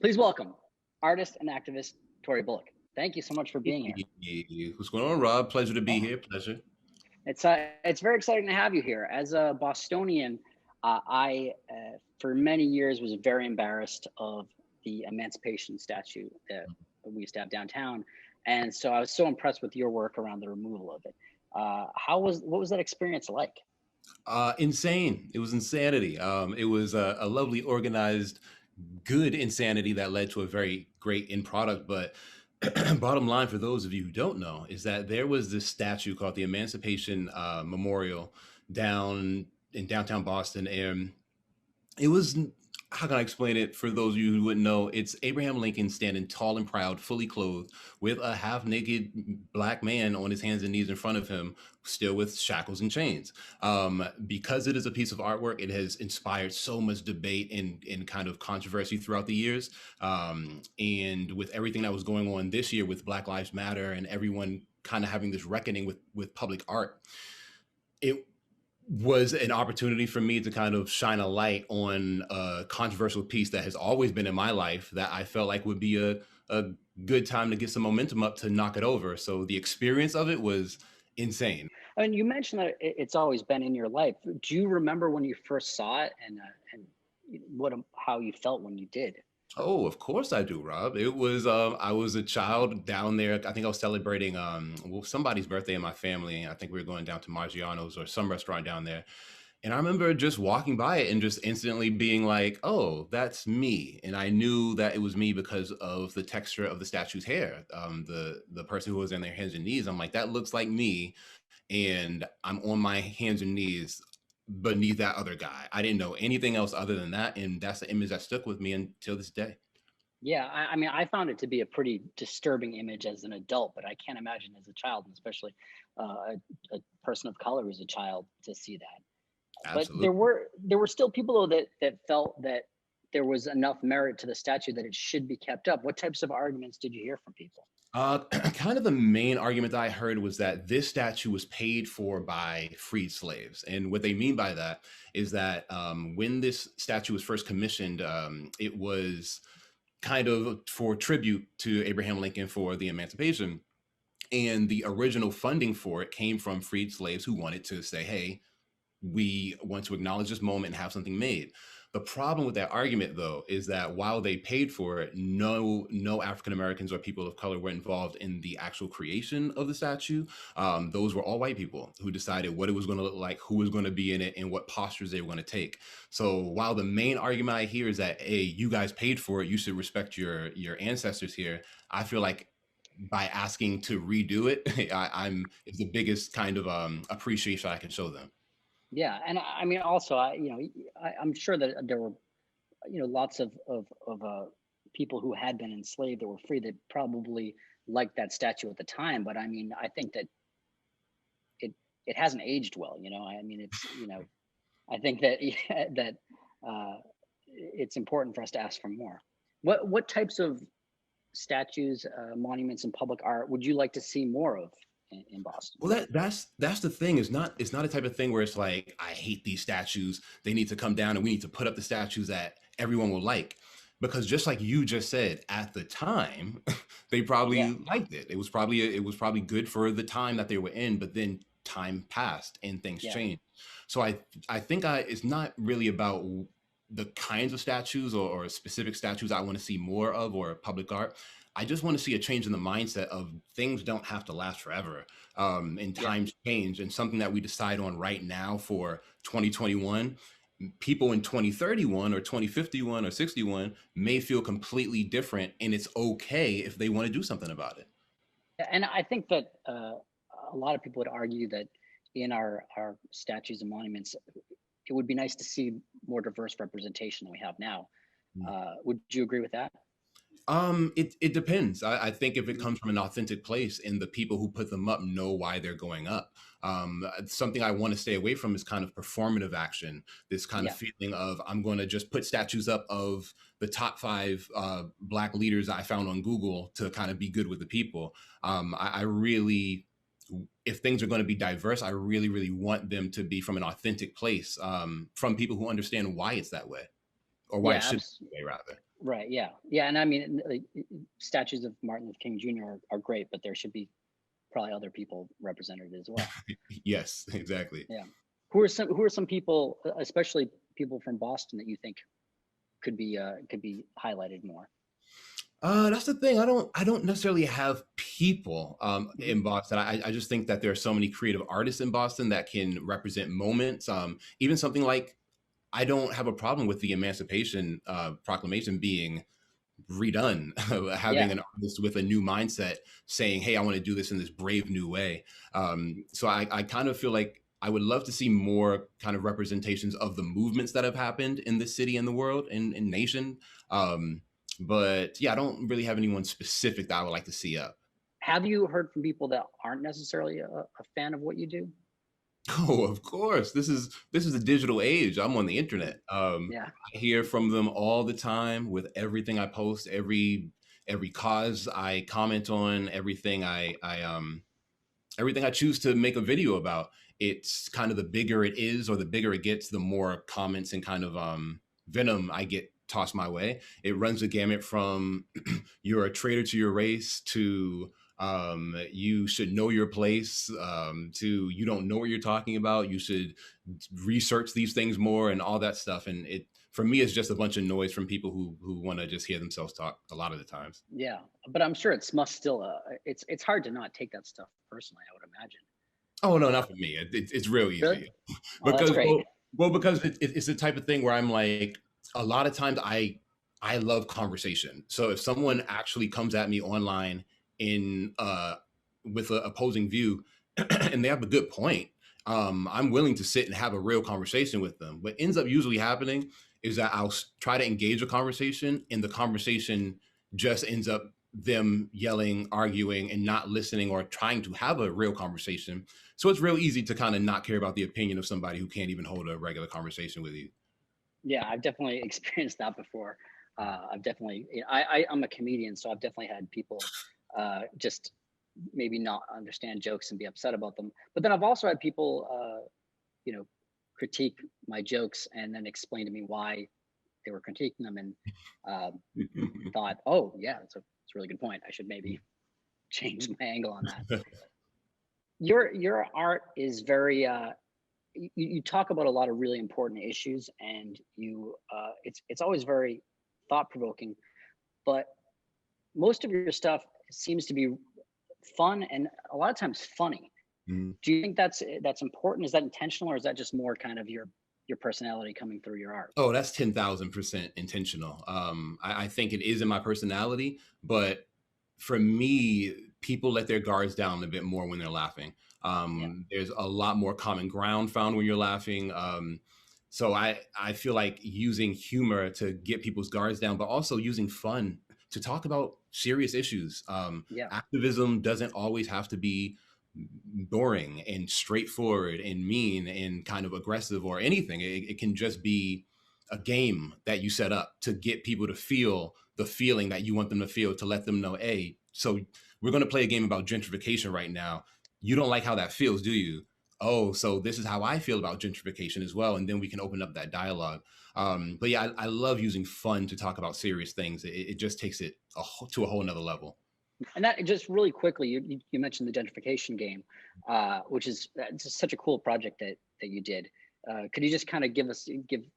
Please welcome artist and activist Tory Bullock. Thank you so much for being here. Hey, what's going on, Rob? Pleasure to be Oh, here. Pleasure. it's very exciting to have you here. As a Bostonian, I for many years was very embarrassed of the Emancipation statue that we used to have downtown, and so I was so impressed with your work around the removal of it. What was that experience like? Insane. It was insanity. It was a lovely, organized, good insanity that led to a very great end product. But bottom line, for those of you who don't know, is that there was this statue called the Emancipation Memorial down in downtown Boston, and it was, how can I explain it for those of you who wouldn't know? It's Abraham Lincoln standing tall and proud, fully clothed, with a half naked black man on his hands and knees in front of him, still with shackles and chains. Because it is a piece of artwork, it has inspired so much debate and kind of controversy throughout the years. And with everything that was going on this year with Black Lives Matter and everyone kind of having this reckoning with public art, it was an opportunity for me to kind of shine a light on a controversial piece that has always been in my life that I felt like would be a good time to get some momentum up to knock it over. So the experience of it was insane. I mean, you mentioned that it's always been in your life. Do you remember when you first saw it and how you felt when you did? Oh, of course I do, Rob. It was I was a child down there. I think I was celebrating well, somebody's birthday in my family. I think we were going down to Margiano's or some restaurant down there. And I remember just walking by it and just instantly being like, "Oh, that's me." And I knew that it was me because of the texture of the statue's hair. The person who was in their hands and knees, I'm like, "That looks like me." And I'm on my hands and knees beneath that other guy. I didn't know anything else other than that, and that's the image that stuck with me until this day. Yeah, I mean, I found it to be a pretty disturbing image as an adult, but I can't imagine as a child, and especially a person of color as a child, to see that. But Absolutely. there were still people though that felt that there was enough merit to the statue that it should be kept up. What types of arguments did you hear from people? Kind of the main argument that I heard was that this statue was paid for by freed slaves. And what they mean by that is that when this statue was first commissioned, it was kind of for tribute to Abraham Lincoln for the emancipation. And the original funding for it came from freed slaves who wanted to say, hey, we want to acknowledge this moment and have something made. The problem with that argument, though, is that while they paid for it, no African Americans or people of color were involved in the actual creation of the statue. Those were all white people who decided what it was going to look like, who was going to be in it, and what postures they were going to take. So while the main argument I hear is that, hey, you guys paid for it, you should respect your ancestors here. I feel like by asking to redo it, I'm it's the biggest kind of appreciation I can show them. Yeah, and I mean, also, I'm sure that there were, lots of people who had been enslaved that were free that probably liked that statue at the time. But I mean, I think that it it hasn't aged well. I mean, I think that that it's important for us to ask for more. What types of statues, monuments, and public art would you like to see more of in Boston? Well, that's the thing. It's not a type of thing where it's like I hate these statues. They need to come down, and we need to put up the statues that everyone will like. Because just like you just said, at the time, they Yeah, probably liked it. It was probably good for the time that they were in. But then time passed and things yeah. changed. So I think it's not really about the kinds of statues or specific statues I want to see more of or public art. I just want to see a change in the mindset of things don't have to last forever. And Yeah, times change, and something that we decide on right now for 2021, people in 2031 or 2051 or 61 may feel completely different, and it's okay if they want to do something about it. and I think that a lot of people would argue that in our statues and monuments, it would be nice to see more diverse representation than we have now. Would you agree with that? It depends. I think if it Mhm. comes from an authentic place and the people who put them up know why they're going up. Something I want to stay away from is kind of performative action. This kind of Yeah, feeling of I'm going to just put statues up of the top five Black leaders I found on Google to kind of be good with the people. I really, if things are going to be diverse, I really, really want them to be from an authentic place, from people who understand why it's that way or why it yeah, should be that way, rather. Right. Yeah. Yeah. And I mean, like, statues of Martin Luther King Jr. Are great, but there should be probably other people represented as well. Yes, exactly. Yeah. Who are some people, especially people from Boston, that you think could be highlighted more? That's the thing. I don't necessarily have people Hmm. in Boston. I just think that there are so many creative artists in Boston that can represent moments. Even something like I don't have a problem with the Emancipation Proclamation being redone, having Yeah. an artist with a new mindset saying, "Hey, I want to do this in this brave new way." So I kind of feel like I would love to see more kind of representations of the movements that have happened in the city and the world and nation. Um, but yeah, I don't really have anyone specific that I would like to see up. Have you heard from people that aren't necessarily a fan of what you do? Oh, of course. This is a digital age. I'm on the Mm. internet. Yeah. I hear from them all the time with everything I post, every cause I comment on, everything I choose to make a video about. It's kind of the bigger it is or the bigger it gets, the more comments and kind of venom I get tossed my way. It runs the gamut from you're a traitor to your race to you should know your place to you don't know what you're talking about. You should research these things more and all that stuff. And it for me, it's just a bunch of noise from people who want to just hear themselves talk a lot of the times. Yeah. But I'm sure it's must still. It's hard to not take that stuff personally, I would imagine. Oh no, Uh, not for me. It's real really? easy Oh, that's because great. because it's the type of thing where I'm like a lot of times I love conversation. So if someone actually comes at me online in with an opposing view and they have a good point, I'm willing to sit and have a real conversation with them. What ends up usually happening is that try to engage a conversation, and the conversation just ends up them yelling, arguing, and not listening or trying to have a real conversation. So it's real easy to kind of not care about the opinion of somebody who can't even hold a regular conversation with you. Yeah, I've definitely experienced that before. I've definitely, I'm a comedian, so I've definitely had people just maybe not understand jokes and be upset about them. But then I've also had people, you know, critique my jokes and then explain to me why they were critiquing them, and um, thought, oh yeah, it's a really good point. I should maybe change my angle on that. Your art is very you talk about a lot of really important issues, and it's always very thought provoking, but most of your stuff seems to be fun and a lot of times funny. Do you think that's important? Is that intentional, or is that just more kind of your personality coming through your art? Oh, that's 10,000% intentional. I think it is in my personality, but for me, people let their guards down a bit more when they're laughing. Yeah. There's a lot more common ground found when you're laughing. So I feel like using humor to get people's guards down, but also using fun to talk about serious issues. Yeah. Activism doesn't always have to be boring and straightforward and mean and kind of aggressive or anything. It can just be a game that you set up to get people to feel the feeling that you want them to feel, to let them know, hey, so we're going to play a game about gentrification right now. You don't like how that feels, do you? Oh, so this is how I feel about gentrification as well. And then we can open up that dialogue. But yeah, I love using fun to talk about serious things. It just takes it to a whole nother level. And that just really quickly, you mentioned the gentrification game, which is just such a cool project that you did. Could you just kind of give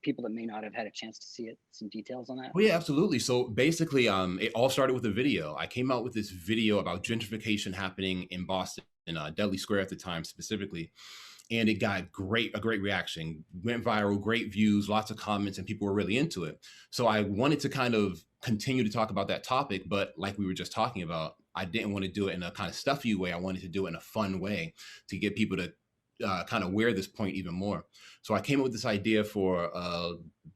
people that may not have had a chance to see it some details on that? Oh yeah, absolutely. So basically, it all started with a video. I came out with this video about gentrification happening in Boston, in Dudley Square at the time specifically, and it got a great reaction, went viral, great views, lots of comments, and people were really into it. So I wanted to kind of continue to talk about that topic, but like we were just talking about, I didn't want to do it in a kind of stuffy way. I wanted to do it in a fun way to get people to kind of wear this point even more. So I came up with this idea for a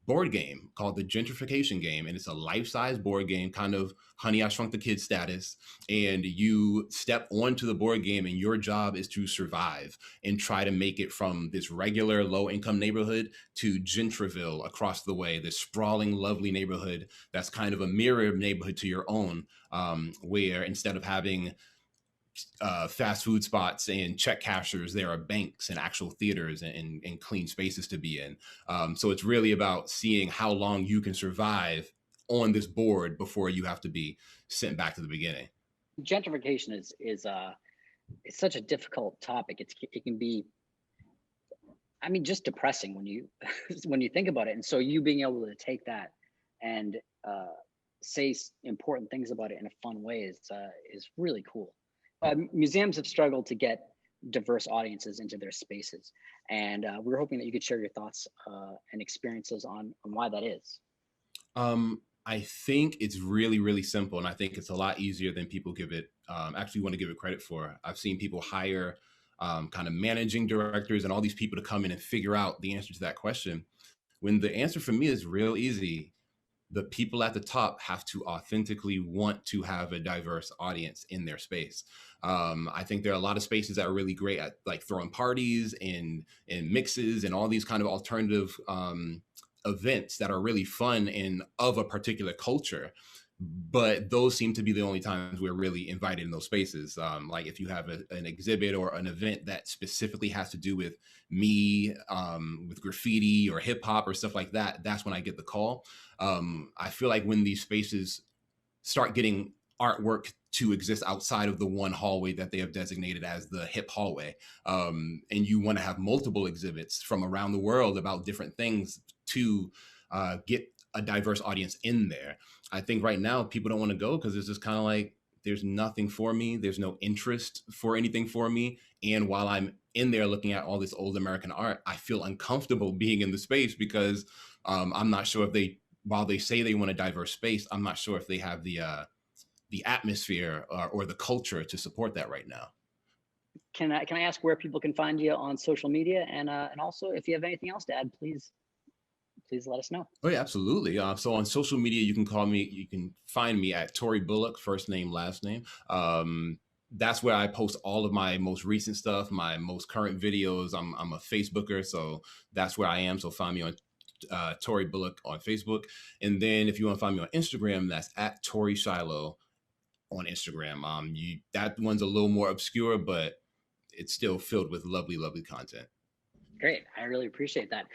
board game called the Gentrification Game, and it's a life-size board game, kind of Honey I Shrunk the Kids status. And you step onto the board game, and your job is to survive and try to make it from this regular low-income neighborhood to Gentriville across the way, this sprawling, lovely neighborhood that's kind of a mirror neighborhood to your own, where instead of having fast food spots and check cashers, there are banks and actual theaters and clean spaces to be in. So it's really about seeing how long you can survive on this board before you have to be sent back to the beginning. Gentrification is it's such a difficult topic. It can be, I mean, just depressing when you when you think about it. And so you being able to take that and say important things about it in a fun way is really cool. Museums have struggled to get diverse audiences into their spaces, and we're hoping that you could share your thoughts and experiences on why that is. I think it's really, really simple, and I think it's a lot easier than people give it actually want to give it credit for. I've seen people hire kind of managing directors and all these people to come in and figure out the answer to that question. When the answer for me is real easy, the people at the top have to authentically want to have a diverse audience in their space. I think there are a lot of spaces that are really great at like throwing parties and mixes and all these kind of alternative events that are really fun and of a particular culture. But those seem to be the only times we're really invited in those spaces. Like if you have an exhibit or an event that specifically has to do with me, with graffiti or hip hop or stuff like that, that's when I get the call. I feel like when these spaces start getting artwork to exist outside of the one hallway that they have designated as the hip hallway, and you want to have multiple exhibits from around the world about different things to get a diverse audience in there. I think right now people don't want to go because it's just kind of like there's nothing for me. There's no interest for anything for me. And while I'm in there looking at all this old American art, I feel uncomfortable being in the space because I'm not sure if they, while they say they want a diverse space, I'm not sure if they have the atmosphere or the culture to support that right now. Can I ask where people can find you on social media, and also if you have anything else to add, please let us know. Oh yeah, absolutely. So on social media, you can find me at Tory Bullock, first name, last name. That's where I post all of my most recent stuff, my most current videos. I'm a Facebooker, so that's where I am. So find me on Tory Bullock on Facebook. And then if you want to find me on Instagram, that's at Tory Shiloh on Instagram. That one's a little more obscure, but it's still filled with lovely, lovely content. Great. I really appreciate that.